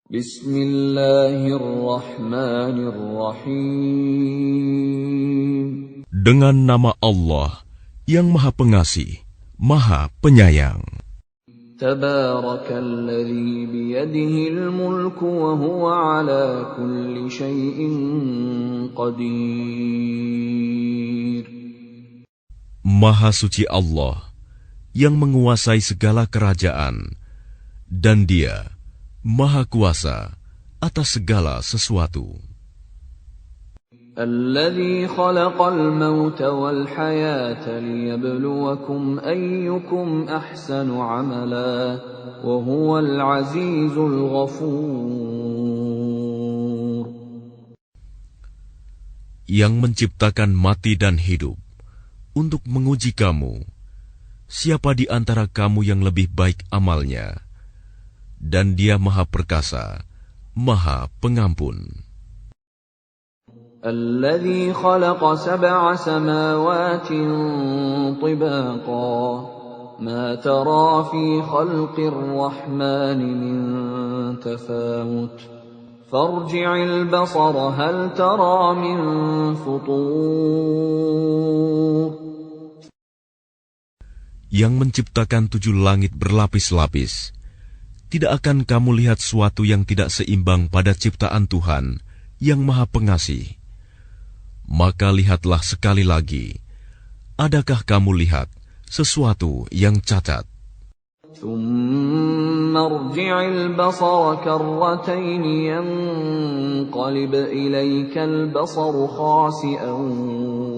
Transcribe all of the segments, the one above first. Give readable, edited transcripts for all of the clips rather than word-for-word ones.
Bismillahirrahmanirrahim. Dengan nama Allah yang Maha Pengasih, Maha Penyayang. Tabarakalladzi biyadihil mulku wa huwa ala kulli syai'in qadir. Maha suci Allah yang menguasai segala kerajaan, dan Dia Maha Kuasa atas segala sesuatu. Alladzi khalaqal mauta wal hayata liyabluwakum ayyukum ahsanu amala wa huwal azizul ghafur. Yang menciptakan mati dan hidup untuk menguji kamu, siapa di antara kamu yang lebih baik amalnya, dan Dia Maha Perkasa, Maha Pengampun. الذي خلق 7 سماوات طباقا ما ترى في خلق الرحمن من تفاوت فارجع البصر هل ترى من فطور. Yang menciptakan 7 langit berlapis-lapis, tidak akan kamu lihat suatu yang tidak seimbang pada ciptaan Tuhan yang Maha Pengasih? Maka lihatlah sekali lagi, adakah kamu lihat sesuatu yang cacat? ثم ارجع البصر كرتين ينقلب إليك البصر خاسئا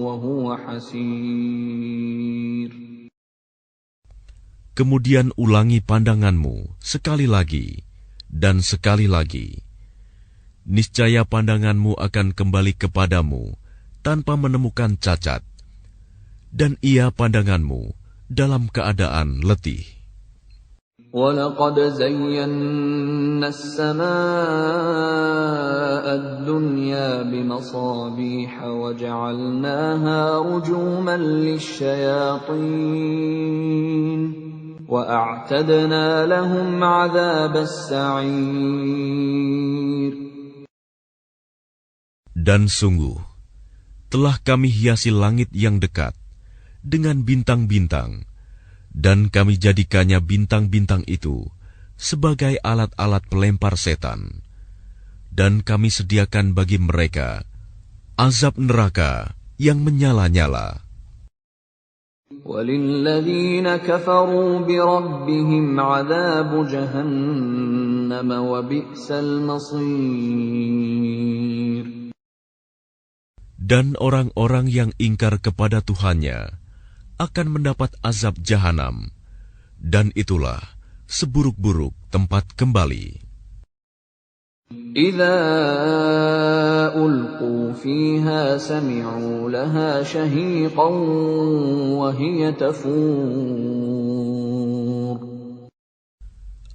وهو حسير. Kemudian ulangi pandanganmu sekali lagi dan sekali lagi. Niscaya pandanganmu akan kembali kepadamu tanpa menemukan cacat, dan ia pandanganmu dalam keadaan letih. وَلَقَدْ زَيَّنَّا السَّمَاءَ الدُّنْيَا بِمَصَابِيحَ وَجَعَلْنَاهَا رُجُومًا لِلشَّيَاطِينِ وَأَعْتَدْنَا لَهُمْ عَذَابَ السَّعِيرِ. Dan sungguh, telah kami hiasi langit yang dekat dengan bintang-bintang, dan kami jadikannya bintang-bintang itu sebagai alat-alat pelempar setan. Dan kami sediakan bagi mereka azab neraka yang menyala-nyala. وَلِلَّذِينَ كَفَرُوا بِرَبِّهِمْ عَذَابُ جَهَنَّمَ وَبِئْسَ الْمَصِيرُ. Dan orang-orang yang ingkar kepada Tuhannya akan mendapat azab jahanam, dan itulah seburuk-buruk tempat kembali. إِذَا أُلْقُوا فِيهَا سَمِعُوا لَهَا شَهِيقًا وَهِيَ تَفُورُ.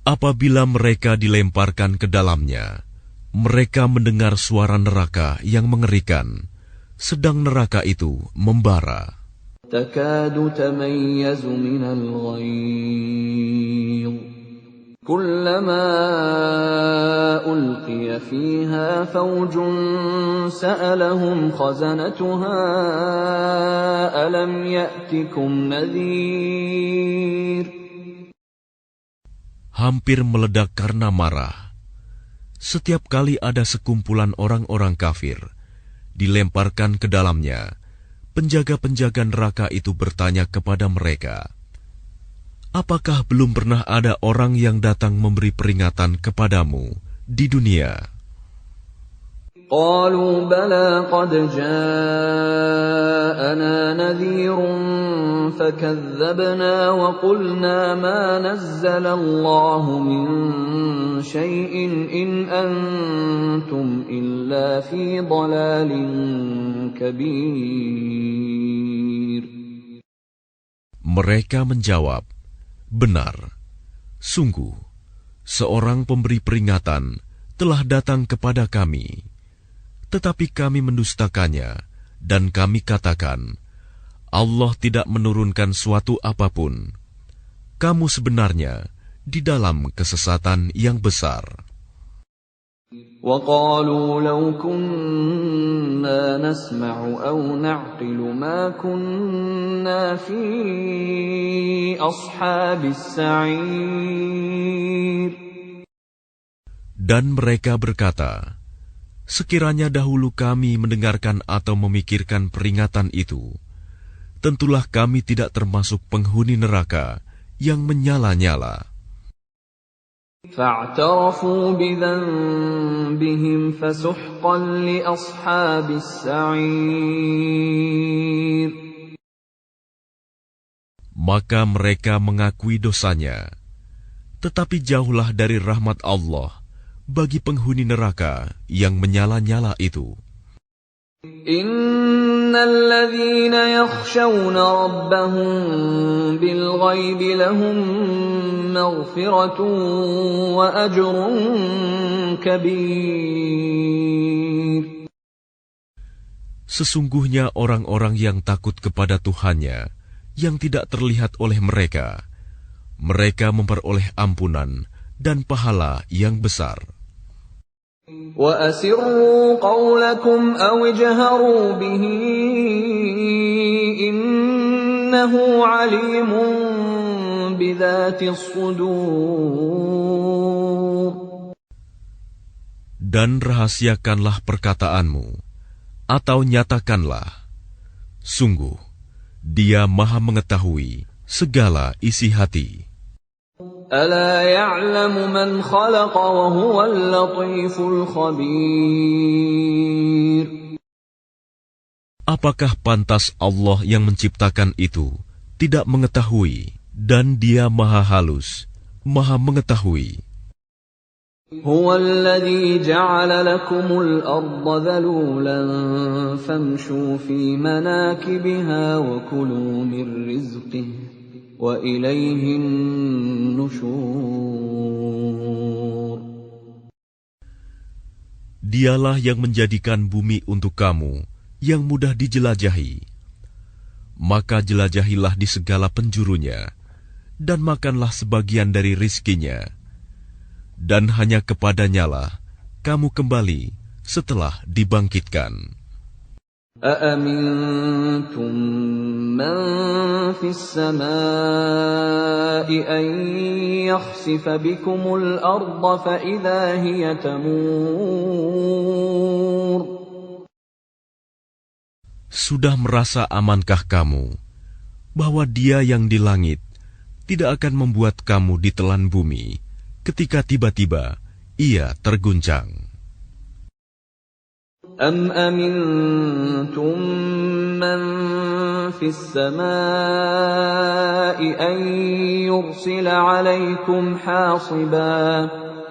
Apabila mereka dilemparkan ke dalamnya, mereka mendengar suara neraka yang mengerikan, sedang neraka itu membara. تَكَادُ تَمَيَّزُ مِنَ الْغَيْظِ كُلَّمَا أُلْقِيَ فِيهَا فَوْجٌ سَأَلَهُمْ خَزَنَتُهَا أَلَمْ يَأْتِكُمْ نَذِيرٌ. Hampir meledak karena marah. Setiap kali ada sekumpulan orang-orang kafir dilemparkan ke dalamnya, penjaga-penjaga neraka itu bertanya kepada mereka, apakah belum pernah ada orang yang datang memberi peringatan kepadamu di dunia? قالوا بلى قد جاءنا نذير فكذبنا وقلنا ما نزل الله من شيء إن أنتم إلا في ضلال كبير. Mereka menjawab, benar, sungguh, seorang pemberi peringatan telah datang kepada kami. Tetapi kami mendustakannya, dan kami katakan, Allah tidak menurunkan suatu apapun. Kamu sebenarnya di dalam kesesatan yang besar. وَقَالُوا لَوْ كُنَّا نَسْمَعُ أَوْ نَعْقِلُ مَا كُنَّا فِي أَصْحَابِ السَّعِيرِ. Dan mereka berkata, sekiranya dahulu kami mendengarkan atau memikirkan peringatan itu, tentulah kami tidak termasuk penghuni neraka yang menyala-nyala. فَاعْتَرَفُوا بِذَنبِهِمْ فَسُحْقًا لِأَصْحَابِ السَّعِيرِ. Maka mereka mengakui dosanya, tetapi jauhlah dari rahmat Allah bagi penghuni neraka yang menyala-nyala itu. Innal ladzina yakhshawna rabbahum bil ghaibi lahum maghfiratun wa ajrun kabir. Sesungguhnya orang-orang yang takut kepada Tuhannya yang tidak terlihat oleh mereka, mereka memperoleh ampunan dan pahala yang besar. وَأَسِرُّوا قَوْلَكُمْ أَوِ اجْهَرُوا بِهِ إِنَّهُ عَلِيمٌ بِذَاتِ الصُّدُورِ. Dan rahasiakanlah perkataanmu, atau nyatakanlah, sungguh, Dia Maha mengetahui segala isi hati. أَلَا يَعْلَمُ مَنْ خَلَقَ وَهُوَ اللَّطِيفُ الْخَبِيرُ. Apakah pantas Allah yang menciptakan itu tidak mengetahui, dan Dia Maha halus, Maha mengetahui. هُوَ الَّذِي جَعَلَ لَكُمُ الْأَرْضَ ذَلُولًا فَامْشُوا فِي مَنَاكِبِهَا وَكُلُوا مِنْ رِزْقِهِ وَإِلَيْهِ النُّشُورُ. Dialah yang menjadikan bumi untuk kamu yang mudah dijelajahi. Maka jelajahilah di segala penjurunya, dan makanlah sebagian dari rizkinya. Dan hanya kepadanyalah kamu kembali setelah dibangkitkan. أَأَمِنْتُمْ مَنْ فِي السَّمَاءِ أَنْ يَخْسِفَ بِكُمُ الْأَرْضَ فَإِذَا هِيَ تَمُورُ. Sudah merasa amankah kamu bahwa Dia yang di langit tidak akan membuat kamu ditelan bumi ketika tiba-tiba Ia terguncang? أَمْ أَمِنْتُمْ مَنْ فِي السَّمَاءِ أَنْ يُرْسِلَ عَلَيْكُمْ حَاصِبًا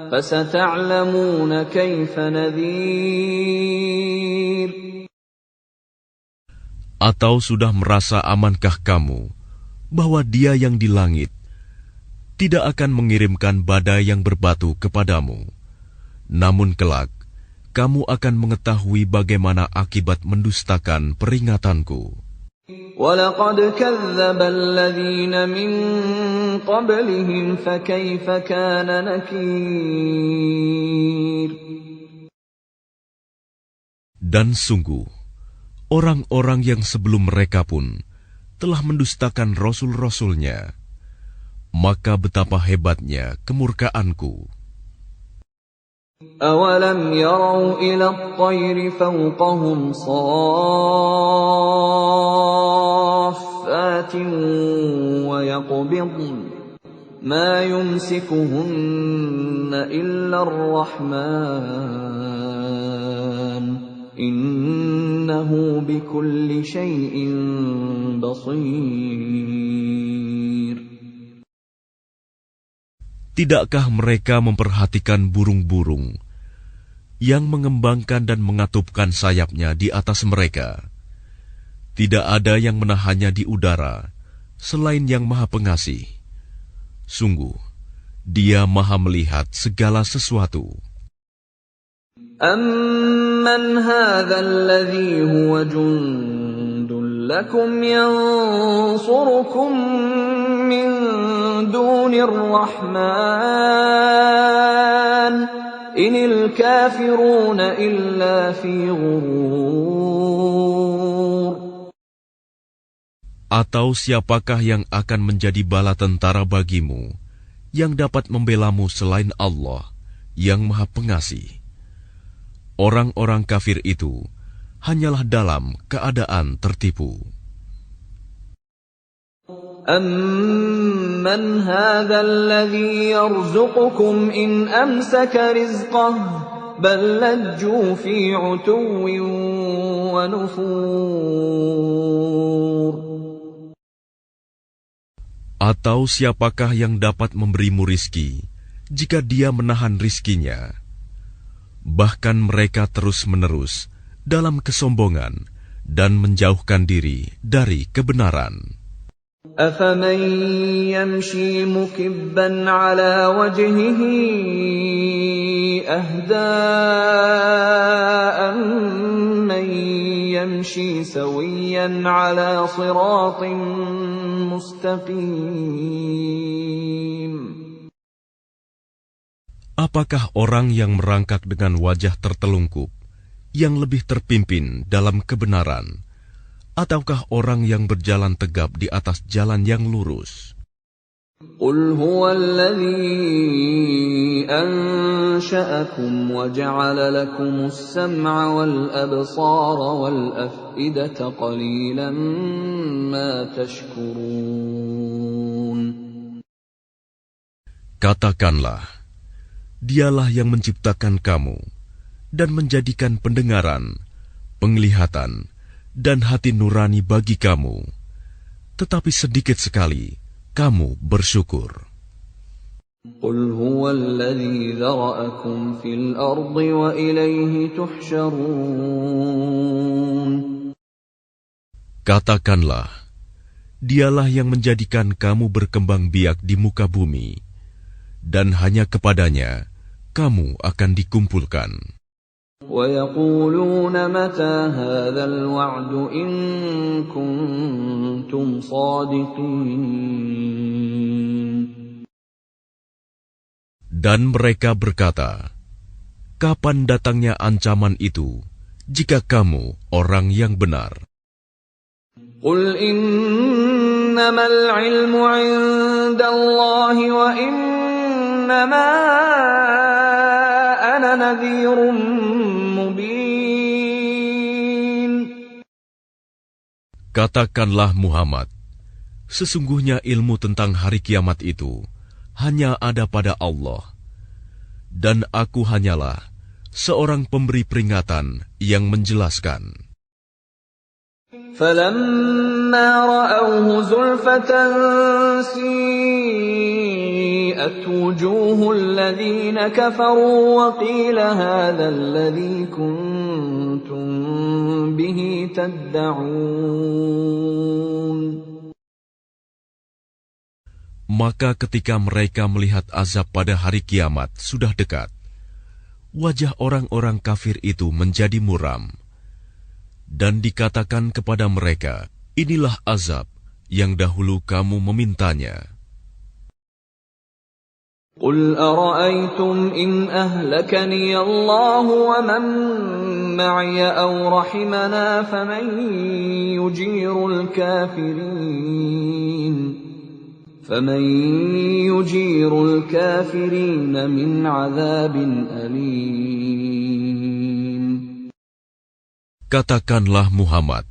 فَسَتَعْلَمُونَ كَيْفَ نَذِيرٌ. Atau sudah merasa amankah kamu bahwa Dia yang di langit tidak akan mengirimkan badai yang berbatu kepadamu, namun kelak kamu akan mengetahui bagaimana akibat mendustakan peringatanku. وَلَقَدْ كَذَّبَ الَّذِينَ مِن قَبْلِهِمْ فَكَيْفَ كَانَ نَكِيرِ. Dan sungguh, orang-orang yang sebelum mereka pun telah mendustakan rasul-rasulnya, maka betapa hebatnya kemurkaanku. أَوَلَمْ يَرَوْا إِلَى الطَّيْرِ فَوْقَهُمْ صَافَّاتٍ وَيَقْبِضْنَ مَا يُمْسِكُهُنَّ إِلَّا الرَّحْمَنُ إِنَّهُ بِكُلِّ شَيْءٍ بَصِيرٌ. Tidakkah mereka memperhatikan burung-burung yang mengembangkan dan mengatupkan sayapnya di atas mereka? Tidak ada yang menahannya di udara selain Yang Maha Pengasih. Sungguh, Dia Maha melihat segala sesuatu. أَمَّنْ هَذَا الَّذِي هُوَ جُنْدٌ لَكُمْ يَنْصُرُكُمْ مِنْ دُونِ الرَّحْمَنِ inil kafiruna illa fi ghurur. Atau siapakah yang akan menjadi bala tentara bagimu, yang dapat membelamu selain Allah, yang Maha Pengasih? Orang-orang kafir itu hanyalah dalam keadaan tertipu. Amman hadzal ladzi yarzuqukum in amsaka rizqah bal lajju fi 'utuwwin wa nufur. Atau siapakah yang dapat memberimu rizki jika dia menahan rizkinya? Bahkan mereka terus-menerus dalam kesombongan dan menjauhkan diri dari kebenaran. أَفَمَنْ يَمْشِي مُكِبًّا عَلَى وَجْهِهِ أَهْدَىٰ أَمَّن يَمْشِي سَوِيًّا عَلَى صِرَاطٍ مُسْتَقِيمٍ. Apakah orang yang merangkak dengan wajah tertelungkup yang lebih terpimpin dalam kebenaran, ataukah orang yang berjalan tegap di atas jalan yang lurus? قُلْ هُوَ الَّذِي أَنشَأَكُمْ وَجَعَلَ لَكُمُ السَّمْعَ وَالْأَبْصَارَ وَالْأَفْئِدَةَ قَلِيلًا مَا تَشْكُرُونَ. Katakanlah, Dialah yang menciptakan kamu dan menjadikan pendengaran, penglihatan, dan hati nurani bagi kamu, tetapi sedikit sekali kamu bersyukur. قُلْ هُوَ الَّذِي ذَرَأَكُمْ فِي الْأَرْضِ وَإِلَيْهِ تُحْشَرُونَ. Katakanlah, Dialah yang menjadikan kamu berkembang biak di muka bumi, dan hanya kepadanya kamu akan dikumpulkan. وَيَقُولُونَ مَتَى هَذَا الْوَعْدُ إِن كُنتُمْ صَادِقِينَ. Dan mereka berkata, kapan datangnya ancaman itu, jika kamu orang yang benar? قُلْ إِنَّمَا الْعِلْمُ عِندَ اللَّهِ وَإِنَّمَا أَنَا نَذِيرٌ مُبِينٌ. Katakanlah Muhammad, sesungguhnya ilmu tentang hari kiamat itu hanya ada pada Allah, dan aku hanyalah seorang pemberi peringatan yang menjelaskan. فَلَمَّا رَأَوْهُ زُلْفَةً سِيئَتْ وُجُوهُ الَّذِينَ كَفَرُوا وَقِيلَ هَذَا الَّذِي كُنتُم بِهِ تَدَّعُونَ. Maka ketika mereka melihat azab pada hari kiamat sudah dekat, wajah orang-orang kafir itu menjadi muram, dan dikatakan kepada mereka, inilah azab yang dahulu kamu memintanya. قُلْ أَرَأَيْتُمْ إِنْ أَهْلَكَنِيَ اللَّهُ وَمَن مَّعِيَ أَوْ رَحِمَنَا فَمَن يُجِيرُ الْكَافِرِينَ مِنْ عَذَابٍ أَلِيمٍ. Katakanlah Muhammad,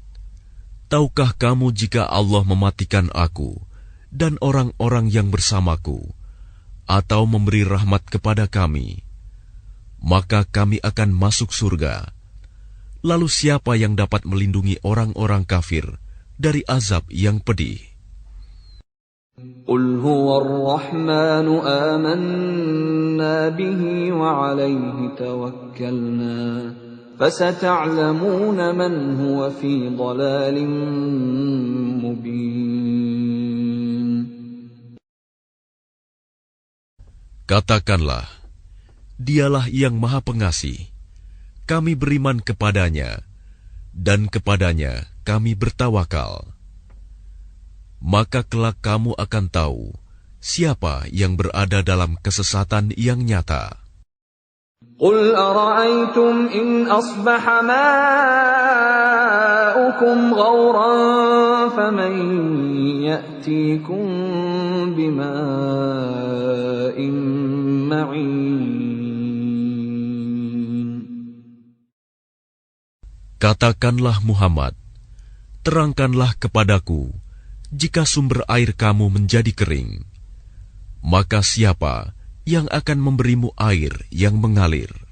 tahukah kamu jika Allah mematikan aku dan orang-orang yang bersamaku, atau memberi rahmat kepada kami, maka kami akan masuk surga. Lalu siapa yang dapat melindungi orang-orang kafir dari azab yang pedih? قُلْ هُوَ الرَّحْمَنُ آمَنَّا بِهِ وَعَلَيْهِ تَوَكَّلْنَا فَسَتَعْلَمُونَ مَنْ هُوَ فِي ضَلَالٍ مُبِينٍ. Katakanlah, Dialah yang Maha Pengasih. Kami beriman kepadanya, dan kepadanya kami bertawakal. Maka kelak kamu akan tahu siapa yang berada dalam kesesatan yang nyata. قل أرأيتم إن أصبح ماؤكم غورا فمن يأتيكم بماء معين. Katakanlah Muhammad, terangkanlah kepadaku, jika sumber air kamu menjadi kering, maka siapa yang akan memberimu air yang mengalir?